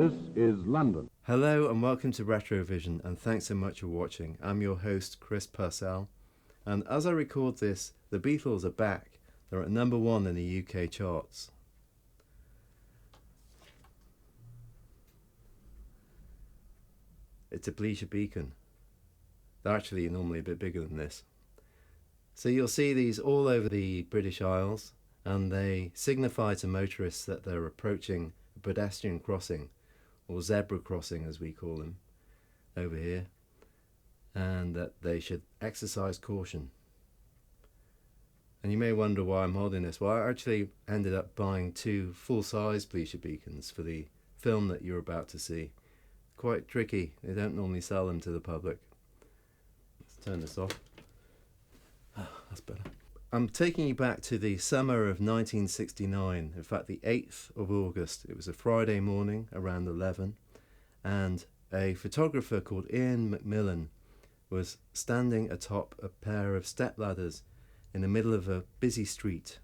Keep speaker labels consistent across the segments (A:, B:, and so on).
A: This is London.
B: Hello and welcome to Retrovision, and thanks so much for watching. I'm your host Chris Purcell, and as I record this, the Beatles are back. They're at number 1 in the UK charts. It's a bleacher beacon. They're actually normally a bit bigger than this. So you'll see these all over the British Isles, and they signify to motorists that they're approaching a pedestrian crossing, or zebra crossing as we call them over here, and that they should exercise caution. And you may wonder why I'm holding this. Well, I actually ended up buying 2 full-size bleacher beacons for the film that you're about to see. Quite tricky, they don't normally sell them to the public. Let's turn this off. That's better. I'm taking you back to the summer of 1969, in fact the 8th of August. It was a Friday morning around 11, and a photographer called Ian Macmillan was standing atop a pair of stepladders in the middle of a busy street.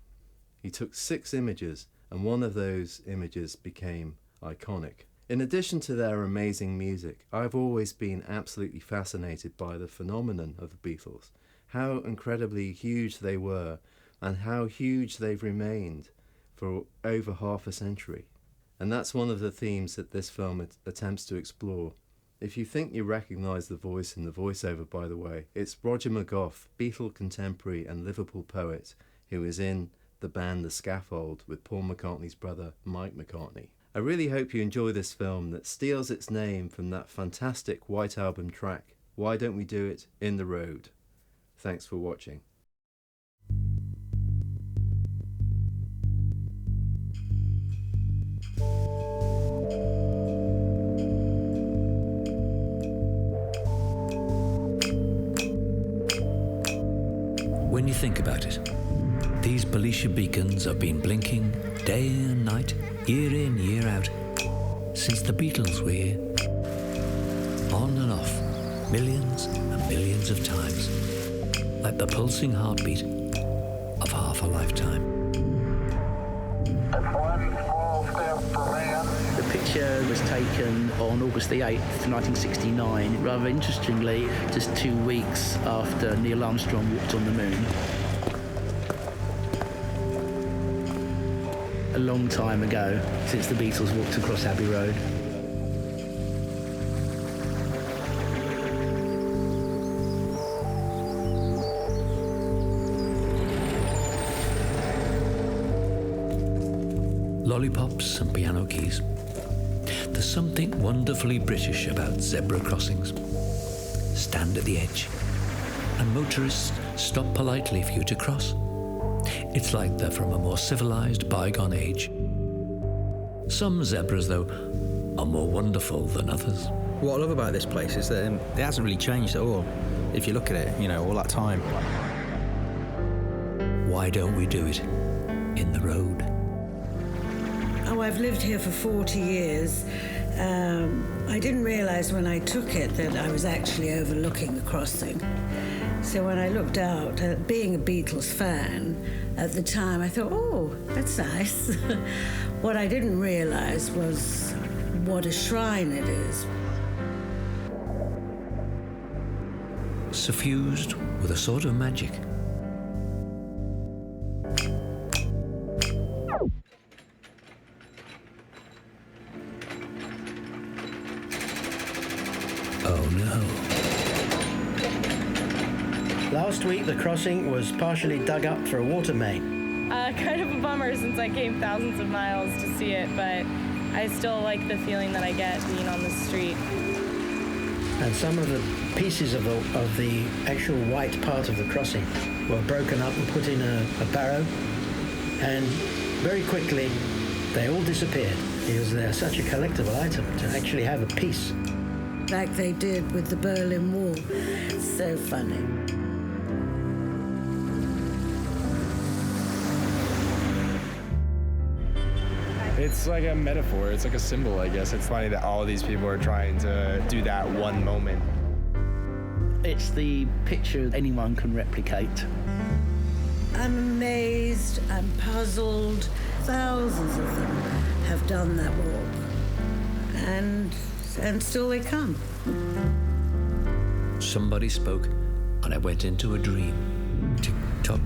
B: He took 6 images, and one of those images became iconic. In addition to their amazing music, I've always been absolutely fascinated by the phenomenon of the Beatles. How incredibly huge they were, and how huge they've remained for over half a century. And that's one of the themes that this film attempts to explore. If you think you recognise the voice in the voiceover, by the way, it's Roger McGough, Beatle contemporary and Liverpool poet, who is in the band The Scaffold with Paul McCartney's brother Mike McCartney. I really hope you enjoy this film that steals its name from that fantastic White Album track, Why Don't We Do It in the Road? Thanks for watching.
C: When you think about it, these bleacher beacons have been blinking day and night, year in, year out, since the Beatles were here. On and off, millions and millions of times. Like the pulsing heartbeat of half a lifetime.
D: One small step for man.
E: The picture was taken on August the 8th, 1969, rather interestingly, just 2 weeks after Neil Armstrong walked on the moon. A long time ago, since the Beatles walked across Abbey Road.
C: Lollipops and piano keys. There's something wonderfully British about zebra crossings. Stand at the edge, and motorists stop politely for you to cross. It's like they're from a more civilized, bygone age. Some zebras, though, are more wonderful than others.
F: What I love about this place is that it hasn't really changed at all. If you look at it, all that time.
C: Why don't we do it in the road?
G: Oh, I've lived here for 40 years. I didn't realise when I took it that I was actually overlooking the crossing. So when I looked out, being a Beatles fan, at the time I thought, oh, that's nice. What I didn't realise was what a shrine it is.
C: Suffused with a sort of magic. Oh no.
E: Last week, the crossing was partially dug up for a water main.
H: Kind of a bummer since I came thousands of miles to see it, but I still like the feeling that I get being on the street.
E: And some of the pieces of the actual white part of the crossing were broken up and put in a barrow, and very quickly they all disappeared because they're such a collectible item to actually have a piece.
G: Like they did with the Berlin Wall. It's so funny.
I: It's like a metaphor, it's like a symbol, I guess. It's funny that all of these people are trying to do that one moment.
E: It's the picture anyone can replicate.
G: I'm amazed, I'm puzzled. Thousands of them have done that walk. and still they come.
C: Somebody spoke, and I went into a dream. Tick tock,